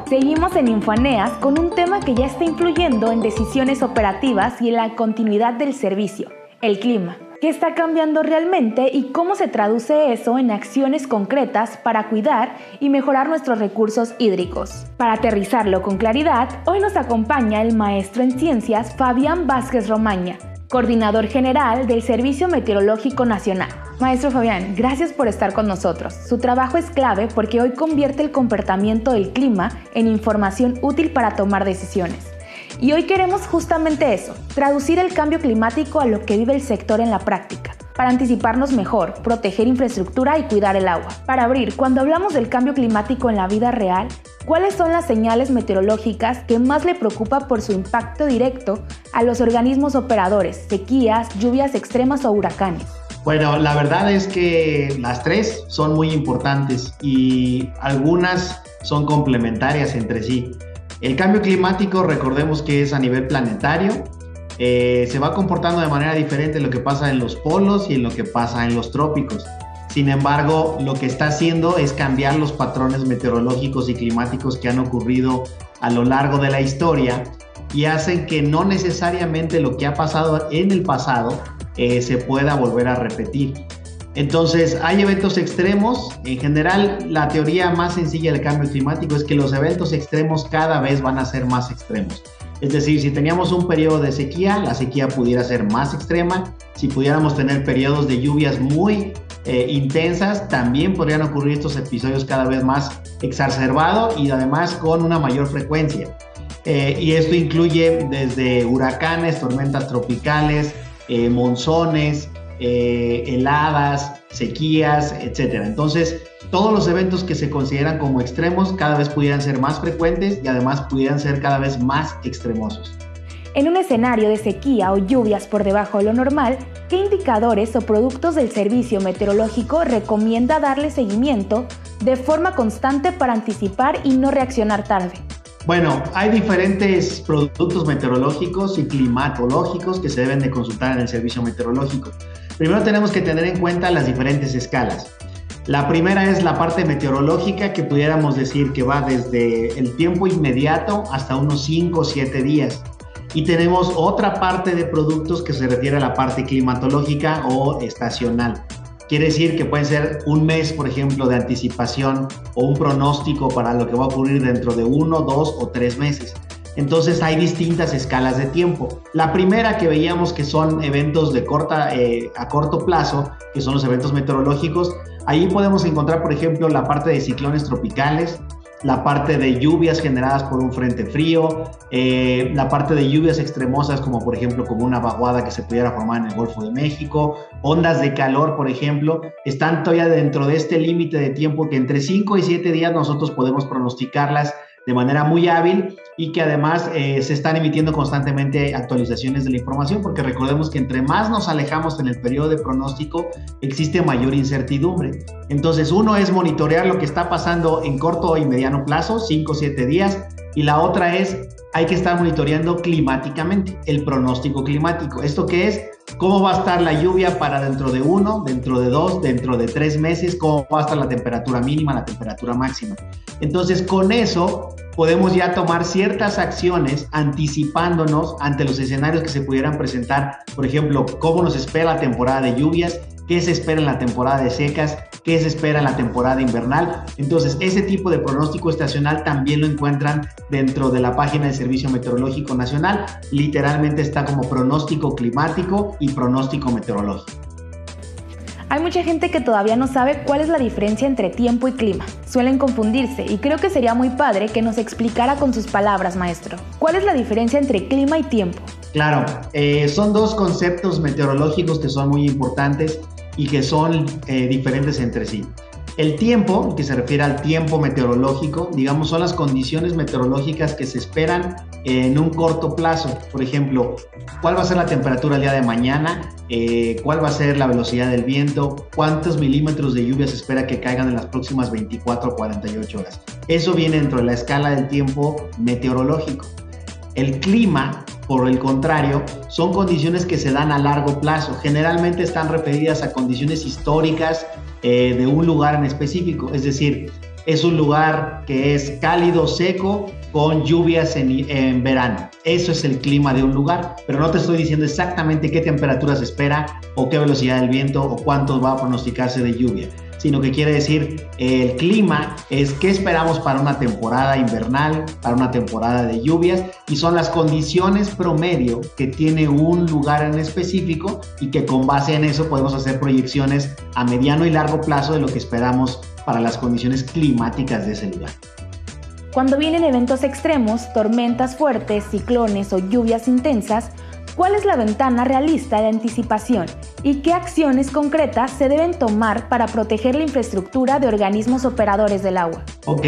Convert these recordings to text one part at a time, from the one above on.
Seguimos en Infoaneas con un tema que ya está influyendo en decisiones operativas y en la continuidad del servicio, el clima. ¿Qué está cambiando realmente y cómo se traduce eso en acciones concretas para cuidar y mejorar nuestros recursos hídricos? Para aterrizarlo con claridad, hoy nos acompaña el maestro en ciencias Fabián Vázquez Romaña, coordinador general del Servicio Meteorológico Nacional. Maestro Fabián, gracias por estar con nosotros. Su trabajo es clave porque hoy convierte el comportamiento del clima en información útil para tomar decisiones. Y hoy queremos justamente eso, traducir el cambio climático a lo que vive el sector en la práctica, para anticiparnos mejor, proteger infraestructura y cuidar el agua. Para abrir, cuando hablamos del cambio climático en la vida real, ¿cuáles son las señales meteorológicas que más le preocupa por su impacto directo a los organismos operadores, sequías, lluvias extremas o huracanes? Bueno, la verdad es que las tres son muy importantes y algunas son complementarias entre sí. El cambio climático, recordemos que es a nivel planetario, se va comportando de manera diferente en lo que pasa en los polos y en lo que pasa en los trópicos. Sin embargo, lo que está haciendo es cambiar los patrones meteorológicos y climáticos que han ocurrido a lo largo de la historia y hacen que no necesariamente lo que ha pasado en el pasado se pueda volver a repetir. Entonces, hay eventos extremos. En general, la teoría más sencilla del cambio climático es que los eventos extremos cada vez van a ser más extremos. Es decir, si teníamos un periodo de sequía, la sequía pudiera ser más extrema. Si pudiéramos tener periodos de lluvias muy intensas, también podrían ocurrir estos episodios cada vez más exacerbados y además con una mayor frecuencia. Y esto incluye desde huracanes, tormentas tropicales, monzones, heladas, sequías, etc. Entonces, todos los eventos que se consideran como extremos cada vez pudieran ser más frecuentes y además pudieran ser cada vez más extremosos. En un escenario de sequía o lluvias por debajo de lo normal, ¿qué indicadores o productos del servicio meteorológico recomienda darle seguimiento de forma constante para anticipar y no reaccionar tarde? Bueno, hay diferentes productos meteorológicos y climatológicos que se deben de consultar en el servicio meteorológico. Primero tenemos que tener en cuenta las diferentes escalas. La primera es la parte meteorológica, que pudiéramos decir que va desde el tiempo inmediato hasta unos 5 o 7 días. Y tenemos otra parte de productos que se refiere a la parte climatológica o estacional. Quiere decir que puede ser un mes, por ejemplo, de anticipación o un pronóstico para lo que va a ocurrir dentro de 1, 2 o 3 meses. Entonces hay distintas escalas de tiempo. La primera que veíamos que son eventos de a corto plazo, que son los eventos meteorológicos, ahí podemos encontrar, por ejemplo, la parte de ciclones tropicales, la parte de lluvias generadas por un frente frío, la parte de lluvias extremosas como por ejemplo como una vaguada que se pudiera formar en el Golfo de México, ondas de calor por ejemplo, están todavía dentro de este límite de tiempo que entre 5 y 7 días nosotros podemos pronosticarlas de manera muy hábil y que además se están emitiendo constantemente actualizaciones de la información, porque recordemos que entre más nos alejamos en el periodo de pronóstico existe mayor incertidumbre. Entonces uno es monitorear lo que está pasando en corto y mediano plazo, 5 o 7 días, y la otra es hay que estar monitoreando climáticamente, el pronóstico climático. ¿Esto qué es? ¿Cómo va a estar la lluvia para dentro de 1, dentro de 2, dentro de 3 meses? ¿Cómo va a estar la temperatura mínima, la temperatura máxima? Entonces, con eso podemos ya tomar ciertas acciones anticipándonos ante los escenarios que se pudieran presentar. Por ejemplo, cómo nos espera la temporada de lluvias, qué se espera en la temporada de secas, qué se espera en la temporada invernal. Entonces, ese tipo de pronóstico estacional también lo encuentran dentro de la página del Servicio Meteorológico Nacional. Literalmente está como pronóstico climático y pronóstico meteorológico. Hay mucha gente que todavía no sabe cuál es la diferencia entre tiempo y clima. Suelen confundirse y creo que sería muy padre que nos explicara con sus palabras, maestro. ¿Cuál es la diferencia entre clima y tiempo? Claro, son dos conceptos meteorológicos que son muy importantes y que son diferentes entre sí. El tiempo, que se refiere al tiempo meteorológico, digamos, son las condiciones meteorológicas que se esperan en un corto plazo. Por ejemplo, ¿cuál va a ser la temperatura el día de mañana? ¿Cuál va a ser la velocidad del viento? ¿Cuántos milímetros de lluvia se espera que caigan en las próximas 24 o 48 horas? Eso viene dentro de la escala del tiempo meteorológico. El clima, por el contrario, son condiciones que se dan a largo plazo. Generalmente están referidas a condiciones históricas de un lugar en específico. Es decir, es un lugar que es cálido, seco, con lluvias en verano. Eso es el clima de un lugar, pero no te estoy diciendo exactamente qué temperatura se espera o qué velocidad del viento o cuánto va a pronosticarse de lluvia, sino que quiere decir el clima es qué esperamos para una temporada invernal, para una temporada de lluvias, y son las condiciones promedio que tiene un lugar en específico y que con base en eso podemos hacer proyecciones a mediano y largo plazo de lo que esperamos para las condiciones climáticas de ese lugar. Cuando vienen eventos extremos, tormentas fuertes, ciclones o lluvias intensas, ¿cuál es la ventana realista de anticipación y qué acciones concretas se deben tomar para proteger la infraestructura de organismos operadores del agua? Ok,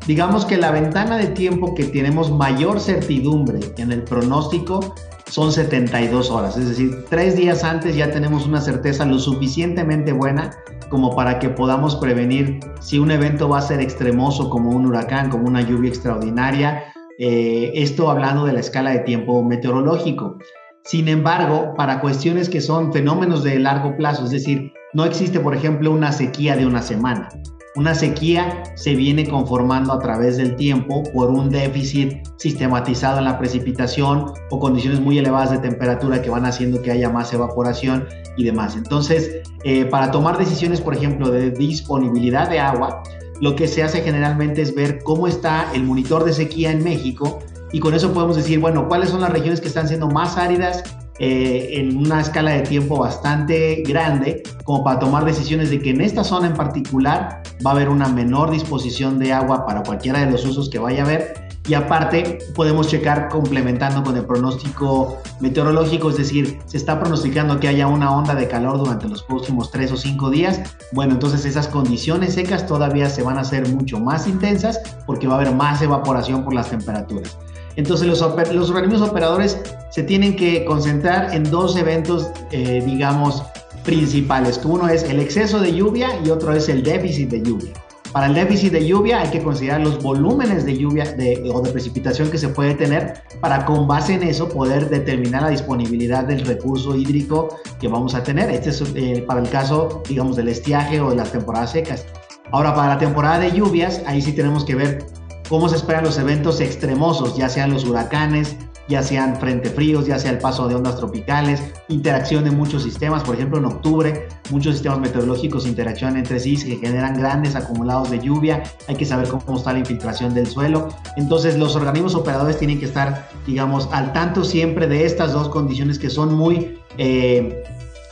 digamos que la ventana de tiempo que tenemos mayor certidumbre en el pronóstico son 72 horas, es decir, 3 días antes ya tenemos una certeza lo suficientemente buena como para que podamos prevenir si un evento va a ser extremoso como un huracán, como una lluvia extraordinaria, esto hablando de la escala de tiempo meteorológico. Sin embargo, para cuestiones que son fenómenos de largo plazo, es decir, no existe, por ejemplo, una sequía de una semana. Una sequía se viene conformando a través del tiempo por un déficit sistematizado en la precipitación o condiciones muy elevadas de temperatura que van haciendo que haya más evaporación y demás. Entonces, para tomar decisiones, por ejemplo, de disponibilidad de agua, lo que se hace generalmente es ver cómo está el monitor de sequía en México y con eso podemos decir, bueno, cuáles son las regiones que están siendo más áridas en una escala de tiempo bastante grande, como para tomar decisiones de que en esta zona en particular va a haber una menor disposición de agua para cualquiera de los usos que vaya a haber. Y aparte podemos checar complementando con el pronóstico meteorológico, es decir, se está pronosticando que haya una onda de calor durante los próximos 3 o 5 días. Bueno, entonces esas condiciones secas todavía se van a hacer mucho más intensas porque va a haber más evaporación por las temperaturas. Entonces los organismos operadores se tienen que concentrar en 2 eventos, digamos, principales. Uno es el exceso de lluvia y otro es el déficit de lluvia. Para el déficit de lluvia hay que considerar los volúmenes de lluvia o de precipitación que se puede tener para con base en eso poder determinar la disponibilidad del recurso hídrico que vamos a tener. Este es para el caso, digamos, del estiaje o de las temporadas secas. Ahora, para la temporada de lluvias, ahí sí tenemos que ver cómo se esperan los eventos extremosos, ya sean los huracanes, ya sean frente fríos, ya sea el paso de ondas tropicales, interacción de muchos sistemas. Por ejemplo, en octubre muchos sistemas meteorológicos interaccionan entre sí, que generan grandes acumulados de lluvia. Hay que saber cómo está la infiltración del suelo. Entonces los organismos operadores tienen que estar, digamos, al tanto siempre de estas 2 condiciones que son muy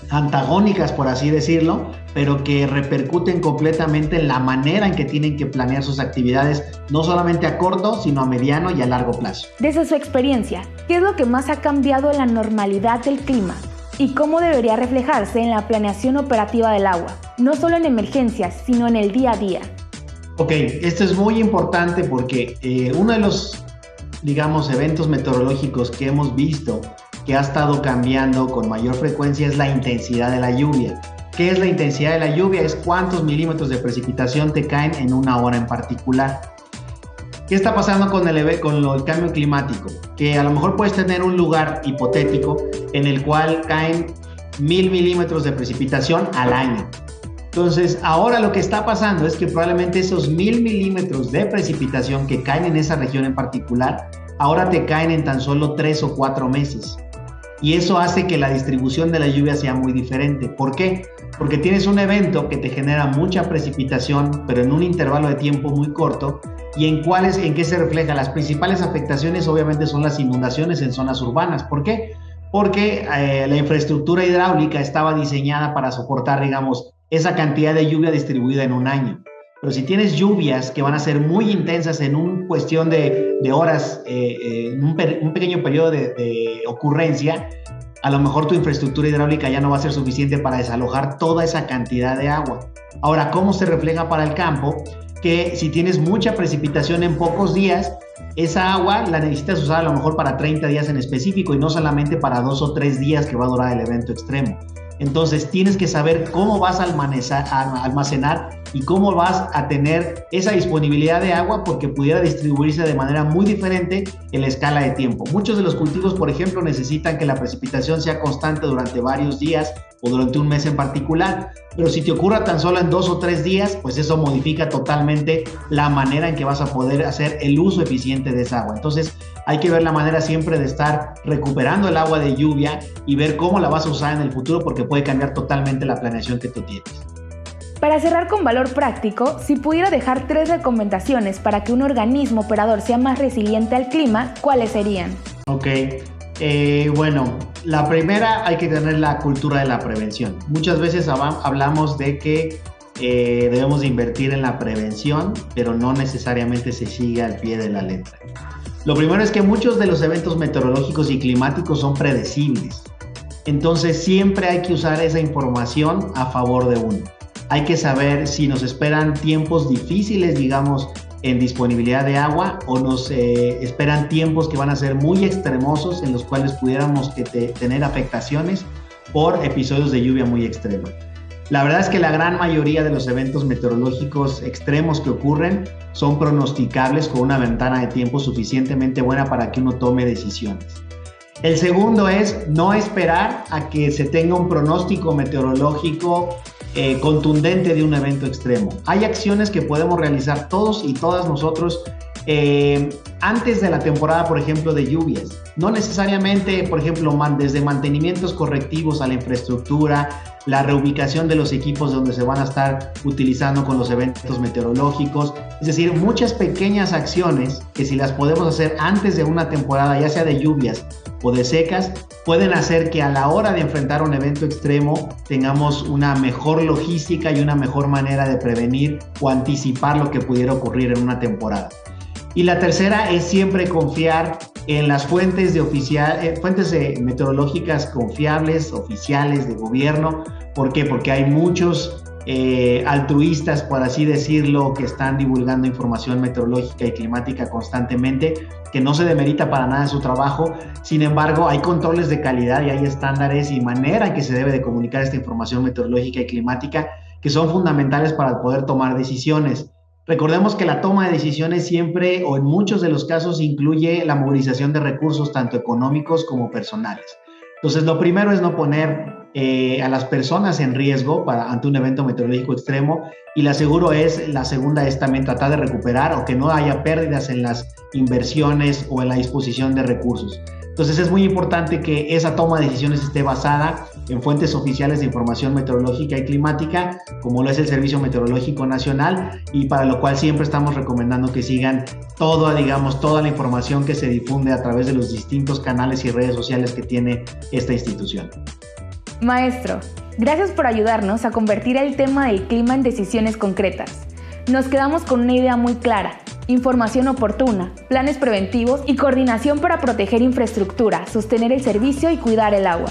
antagónicas, por así decirlo, pero que repercuten completamente en la manera en que tienen que planear sus actividades, no solamente a corto, sino a mediano y a largo plazo. Desde su experiencia, ¿qué es lo que más ha cambiado en la normalidad del clima? ¿Y cómo debería reflejarse en la planeación operativa del agua? No solo en emergencias, sino en el día a día. Ok, esto es muy importante porque uno de los, digamos, eventos meteorológicos que hemos visto que ha estado cambiando con mayor frecuencia es la intensidad de la lluvia. ¿Qué es la intensidad de la lluvia? Es cuántos milímetros de precipitación te caen en una hora en particular. ¿Qué está pasando con el cambio climático? Que a lo mejor puedes tener un lugar hipotético en el cual caen 1000 milímetros de precipitación al año. Entonces, ahora lo que está pasando es que probablemente esos 1000 milímetros de precipitación que caen en esa región en particular, ahora te caen en tan solo 3 o 4 meses. Y eso hace que la distribución de la lluvia sea muy diferente. ¿Por qué? Porque tienes un evento que te genera mucha precipitación, pero en un intervalo de tiempo muy corto. ¿Y en qué se refleja? Las principales afectaciones obviamente son las inundaciones en zonas urbanas. ¿Por qué? Porque la infraestructura hidráulica estaba diseñada para soportar, digamos, esa cantidad de lluvia distribuida en un año. Pero si tienes lluvias que van a ser muy intensas en una cuestión de horas, en un pequeño periodo de ocurrencia, a lo mejor tu infraestructura hidráulica ya no va a ser suficiente para desalojar toda esa cantidad de agua. Ahora, ¿cómo se refleja para el campo? Que si tienes mucha precipitación en pocos días, esa agua la necesitas usar a lo mejor para 30 días en específico y no solamente para 2 o 3 días que va a durar el evento extremo. Entonces tienes que saber cómo vas a almacenar y cómo vas a tener esa disponibilidad de agua, porque pudiera distribuirse de manera muy diferente en la escala de tiempo. Muchos de los cultivos, por ejemplo, necesitan que la precipitación sea constante durante varios días o durante un mes en particular, pero si te ocurra tan solo en 2 o 3 días, pues eso modifica totalmente la manera en que vas a poder hacer el uso eficiente de esa agua. Entonces hay que ver la manera siempre de estar recuperando el agua de lluvia y ver cómo la vas a usar en el futuro, porque puede cambiar totalmente la planeación que tú tienes. Para cerrar con valor práctico, si pudiera dejar 3 recomendaciones para que un organismo operador sea más resiliente al clima, ¿cuáles serían? Ok, bueno, la primera, hay que tener la cultura de la prevención. Muchas veces hablamos de que debemos de invertir en la prevención, pero no necesariamente se sigue al pie de la letra. Lo primero es que muchos de los eventos meteorológicos y climáticos son predecibles. Entonces siempre hay que usar esa información a favor de uno. Hay que saber si nos esperan tiempos difíciles, digamos, en disponibilidad de agua, o nos esperan tiempos que van a ser muy extremosos, en los cuales pudiéramos tener afectaciones por episodios de lluvia muy extrema. La verdad es que la gran mayoría de los eventos meteorológicos extremos que ocurren son pronosticables con una ventana de tiempo suficientemente buena para que uno tome decisiones. El segundo es no esperar a que se tenga un pronóstico meteorológico contundente de un evento extremo. Hay acciones que podemos realizar todos y todas nosotros antes de la temporada, por ejemplo, de lluvias. No necesariamente, por ejemplo, desde mantenimientos correctivos a la infraestructura, la reubicación de los equipos donde se van a estar utilizando con los eventos meteorológicos. Es decir, muchas pequeñas acciones que, si las podemos hacer antes de una temporada, ya sea de lluvias o de secas, pueden hacer que a la hora de enfrentar un evento extremo tengamos una mejor logística y una mejor manera de prevenir o anticipar lo que pudiera ocurrir en una temporada. Y la tercera es siempre confiar en las fuentes meteorológicas confiables, oficiales, de gobierno. ¿Por qué? Porque hay muchos altruistas, por así decirlo, que están divulgando información meteorológica y climática constantemente, que no se demerita para nada su trabajo. Sin embargo, hay controles de calidad y hay estándares y manera en que se debe de comunicar esta información meteorológica y climática que son fundamentales para poder tomar decisiones. Recordemos que la toma de decisiones siempre, o en muchos de los casos, incluye la movilización de recursos tanto económicos como personales. Entonces, lo primero es no poner a las personas en riesgo ante un evento meteorológico extremo, y la segunda es también tratar de recuperar o que no haya pérdidas en las inversiones o en la disposición de recursos. Entonces es muy importante que esa toma de decisiones esté basada en fuentes oficiales de información meteorológica y climática, como lo es el Servicio Meteorológico Nacional, y para lo cual siempre estamos recomendando que sigan toda la información que se difunde a través de los distintos canales y redes sociales que tiene esta institución. Maestro, gracias por ayudarnos a convertir el tema del clima en decisiones concretas. Nos quedamos con una idea muy clara: información oportuna, planes preventivos y coordinación para proteger infraestructura, sostener el servicio y cuidar el agua.